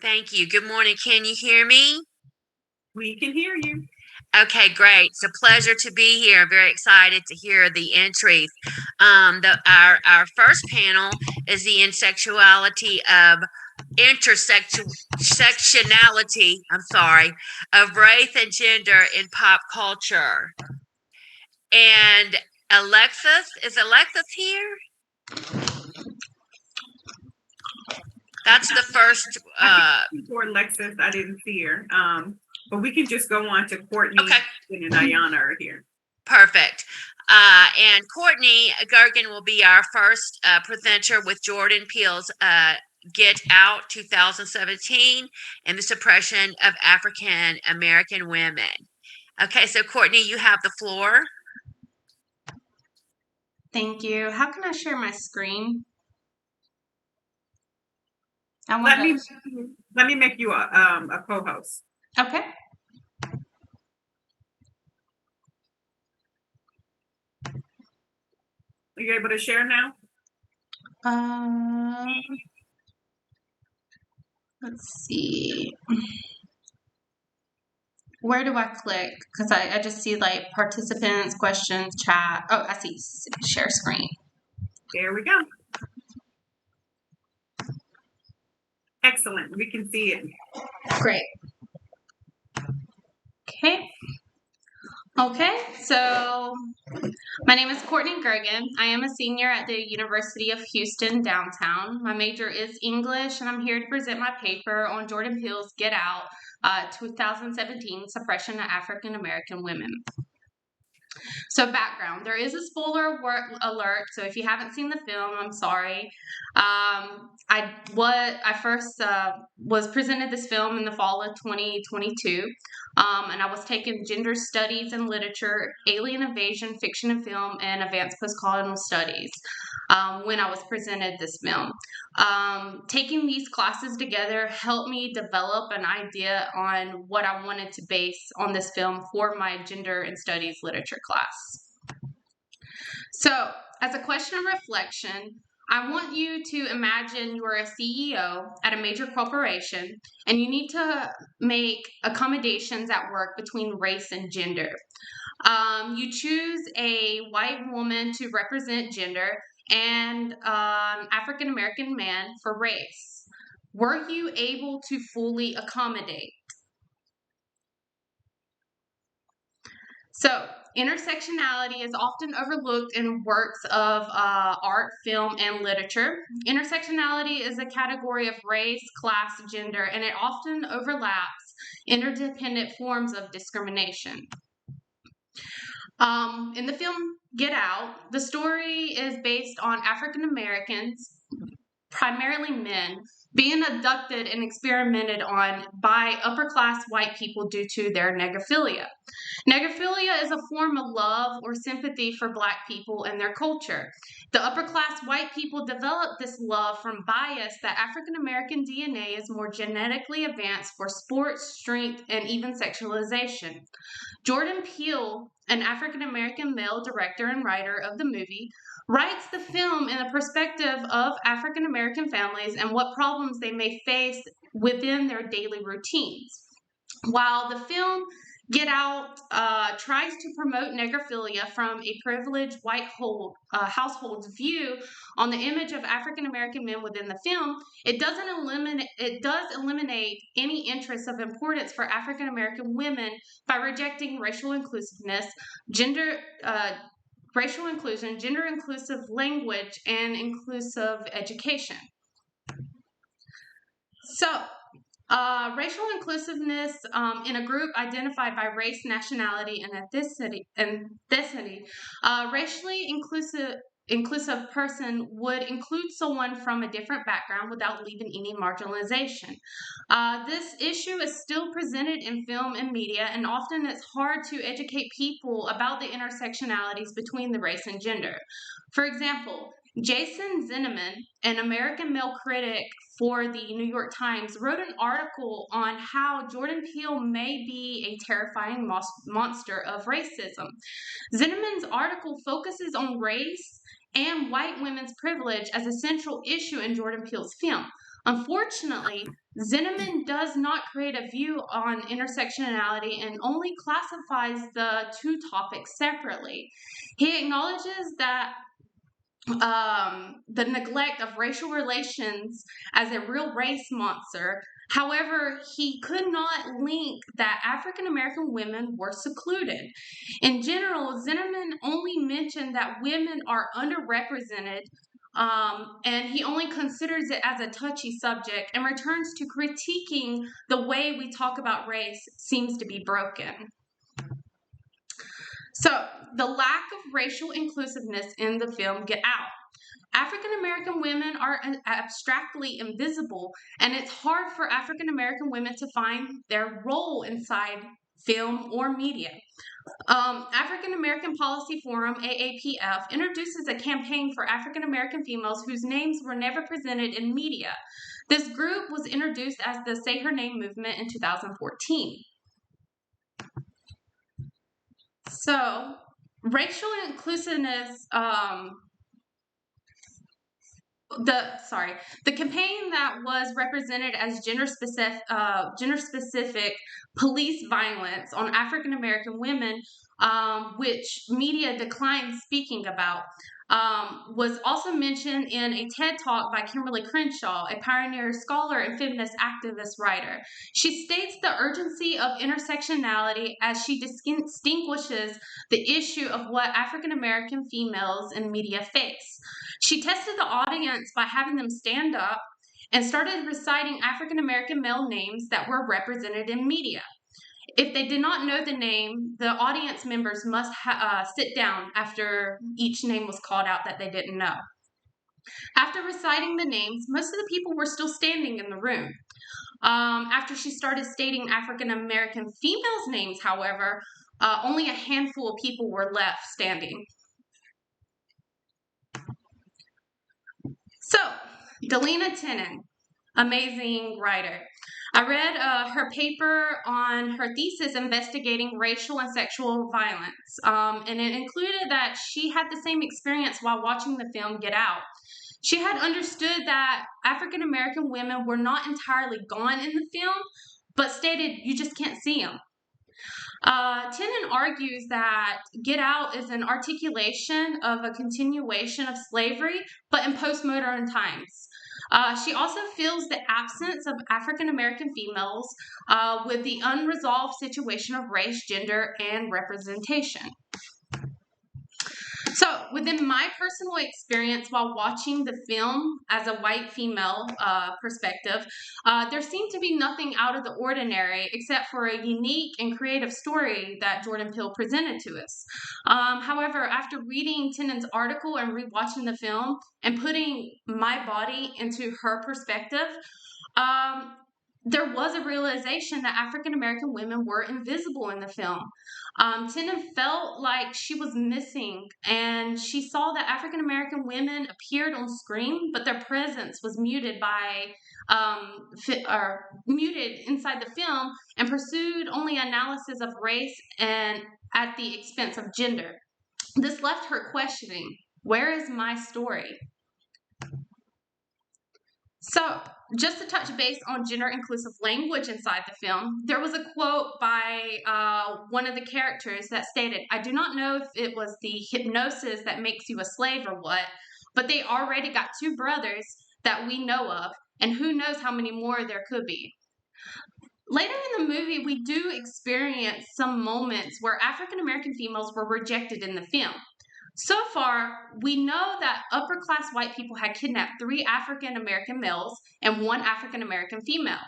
Thank you. Good morning. Can you hear me? We can hear you. Okay, great. It's a pleasure to be here. I'm very excited to hear the entries. Our first panel is the intersectionality of intersectionality. I'm sorry, of race and gender in pop culture. And Alexis here? That's the first. Before Alexis, I didn't see her. But we can just go on to Courtney Okay. and Ayana are here. Perfect. And Courtney Gergen will be our first presenter with Jordan Peele's Get Out 2017 and the Suppression of African American Women. Okay, so Courtney, you have the floor. Thank you. How can I share my screen? Let me make you a co-host. Okay. Are you able to share now? Let's see. Where do I click? Because I just see like participants, questions, chat. Oh, I see share screen. There we go. Excellent. We can see it. Great. Okay, so my name is Courtney Gergen. I am a senior at the University of Houston downtown. My major is English, and I'm here to present my paper on Jordan Peele's Get Out 2017 Suppression of African American Women. So background, there is a spoiler alert, so if you haven't seen the film, I'm sorry. I first was presented this film in the fall of 2022, and I was taking gender studies and literature, alien invasion, fiction and film, and advanced postcolonial studies when I was presented this film. Taking these classes together helped me develop an idea on what I wanted to base on this film for my gender and studies literature class. So, as a question of reflection, I want you to imagine you're a CEO at a major corporation and you need to make accommodations at work between race and gender. You choose a white woman to represent gender and African American man for race. Were you able to fully accommodate? So, intersectionality is often overlooked in works of art, film, and literature. Intersectionality is a category of race, class, gender, and it often overlaps interdependent forms of discrimination. In the film Get Out, the story is based on African Americans, primarily men, being abducted and experimented on by upper-class white people due to their negrophilia. Negrophilia is a form of love or sympathy for Black people and their culture. The upper-class white people developed this love from bias that African American DNA is more genetically advanced for sports, strength, and even sexualization. Jordan Peele, an African American male director and writer of the movie, writes the film in the perspective of African American families and what problems they may face within their daily routines. While the film Get Out tries to promote negrophilia from a privileged white household's view on the image of African American men within the film, it does eliminate any interest of importance for African American women by rejecting racial inclusiveness, racial inclusion, gender inclusive language, and inclusive education. So, racial inclusiveness in a group identified by race, nationality, and ethnicity. Racially inclusive person would include someone from a different background without leaving any marginalization. This issue is still presented in film and media, and often it's hard to educate people about the intersectionalities between the race and gender. For example, Jason Zinoman, an American male critic for the New York Times, wrote an article on how Jordan Peele may be a terrifying monster of racism. Zinoman's article focuses on race and white women's privilege as a central issue in Jordan Peele's film. Unfortunately, Zinnemann does not create a view on intersectionality and only classifies the two topics separately. He acknowledges that the neglect of racial relations as a real race monster. However, he could not link that African American women were secluded. In general, Zinnemann only mentioned that women are underrepresented, and he only considers it as a touchy subject and returns to critiquing the way we talk about race seems to be broken. So, the lack of racial inclusiveness in the film Get Out. African American women are abstractly invisible, and it's hard for African American women to find their role inside film or media. African American Policy Forum, AAPF, introduces a campaign for African American females whose names were never presented in media. This group was introduced as the Say Her Name movement in 2014. So, racial inclusiveness, the campaign that was represented as gender specific police violence on African American women, which media declined speaking about, was also mentioned in a TED Talk by Kimberly Crenshaw, a pioneer scholar and feminist activist writer. She states the urgency of intersectionality as she distinguishes the issue of what African American females in media face. She tested the audience by having them stand up and started reciting African American male names that were represented in media. If they did not know the name, the audience members must sit down after each name was called out that they didn't know. After reciting the names, most of the people were still standing in the room. After she started stating African American females' names, however, only a handful of people were left standing. So, Delina Tenen, amazing writer. I read her paper on her thesis investigating racial and sexual violence, and it included that she had the same experience while watching the film Get Out. She had understood that African American women were not entirely gone in the film, but stated you just can't see them. Tenen argues that Get Out is an articulation of a continuation of slavery, but in postmodern times. She also feels the absence of African American females with the unresolved situation of race, gender, and representation. So, within my personal experience while watching the film as a white female perspective, there seemed to be nothing out of the ordinary except for a unique and creative story that Jordan Peele presented to us. However, after reading Tenen's article and rewatching the film and putting my body into her perspective, there was a realization that African American women were invisible in the film. Tenen felt like she was missing, and she saw that African American women appeared on screen, but their presence was muted by muted inside the film, and pursued only analysis of race and at the expense of gender. This left her questioning, where is my story? So, just to touch base on gender inclusive language inside the film, there was a quote by one of the characters that stated, I do not know if it was the hypnosis that makes you a slave or what, but they already got 2 brothers that we know of, and who knows how many more there could be. Later in the movie, we do experience some moments where African American females were rejected in the film. So far, we know that upper-class white people had kidnapped 3 African-American males and 1 African-American female.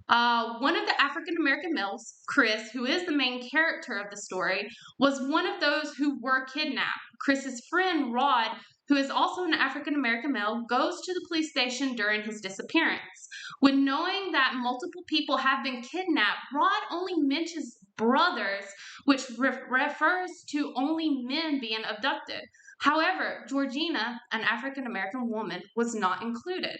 One of the African-American males, Chris, who is the main character of the story, was one of those who were kidnapped. Chris's friend, Rod, who is also an African-American male, goes to the police station during his disappearance. When knowing that multiple people have been kidnapped, Rod only mentions brothers, which refers to only men being abducted. However, Georgina, an African-American woman, was not included.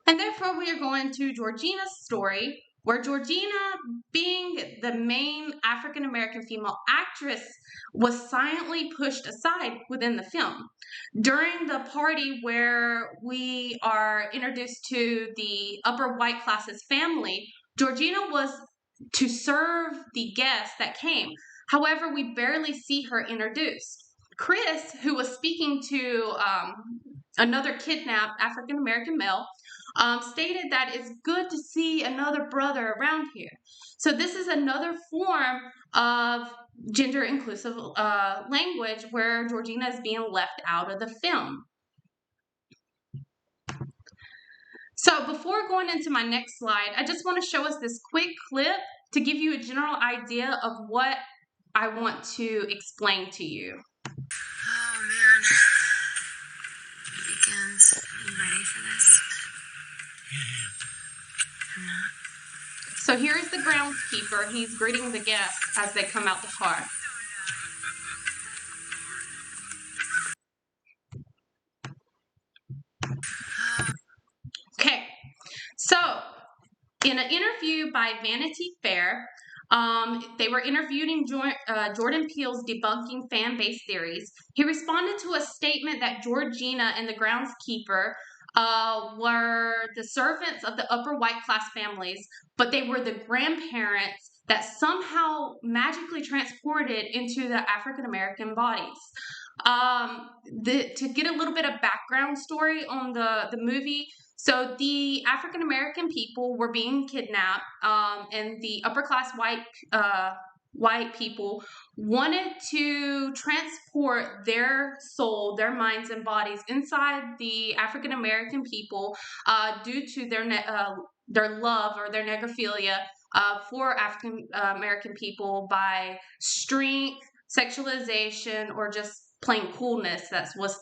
And therefore, we are going to Georgina's story, where Georgina, being the main African American female actress, was silently pushed aside within the film. During the party where we are introduced to the upper white classes family, Georgina was to serve the guests that came. However, we barely see her introduced. Chris, who was speaking to another kidnapped African American male, stated that it's good to see another brother around here. So this is another form of gender inclusive language where Georgina is being left out of the film. So before going into my next slide, I just want to show us this quick clip to give you a general idea of what I want to explain to you. Oh man. It begins. Are you ready for this? I'm not. So here is the groundskeeper. He's greeting the guests as they come out the car. Okay, so in an interview by Vanity Fair, they were interviewing Jordan Peele's debunking fan base theories. He responded to a statement that Georgina and the groundskeeper were the servants of the upper white class families, but they were the grandparents that somehow magically transported into the African American bodies. To get a little bit of background story on the movie, so the African American people were being kidnapped, and the upper class white people wanted to transport their soul, their minds, and bodies inside the African American people due to their love or their necrophilia for African American people by strength, sexualization, or just plain coolness that was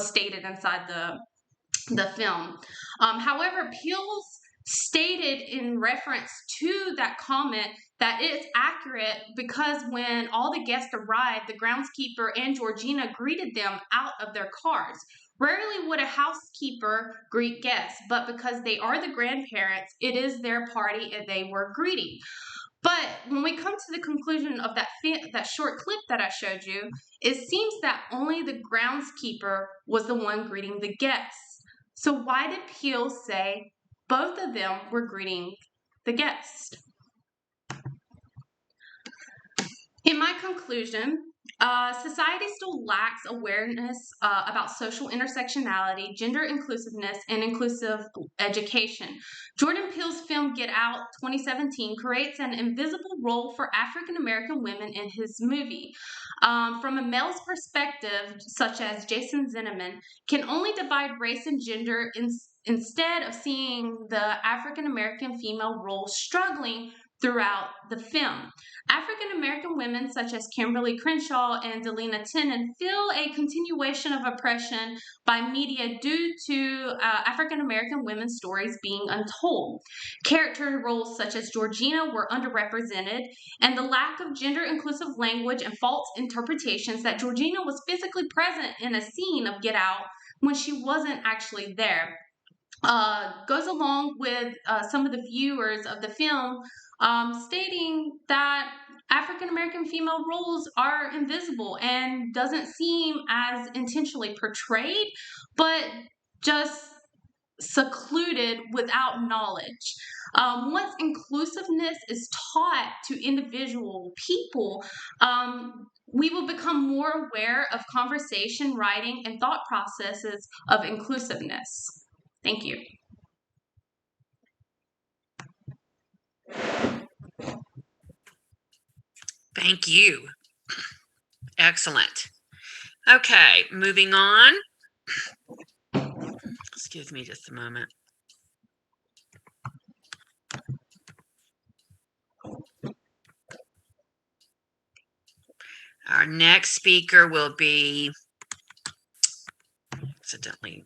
stated inside the film. However, Peele's stated in reference to that comment that it's accurate because when all the guests arrived, the groundskeeper and Georgina greeted them out of their cars. Rarely would a housekeeper greet guests, but because they are the grandparents, it is their party and they were greeting. But when we come to the conclusion of that short clip that I showed you, it seems that only the groundskeeper was the one greeting the guests. So why did Peele say both of them were greeting the guest? In my conclusion, society still lacks awareness about social intersectionality, gender inclusiveness, and inclusive education. Jordan Peele's film Get Out 2017 creates an invisible role for African American women in his movie. From a male's perspective, such as Jason Zinoman, can only divide race and gender instead of seeing the African American female role struggling throughout the film. African American women such as Kimberly Crenshaw and Delina Tennant feel a continuation of oppression by media due to African American women's stories being untold. Character roles such as Georgina were underrepresented, and the lack of gender inclusive language and false interpretations that Georgina was physically present in a scene of Get Out when she wasn't actually there. Goes along with some of the viewers of the film stating that African American female roles are invisible and doesn't seem as intentionally portrayed, but just secluded without knowledge. Once inclusiveness is taught to individual people, we will become more aware of conversation, writing, and thought processes of inclusiveness. Thank you. Thank you. Excellent. Okay, moving on. Excuse me just a moment. Our next speaker will be, accidentally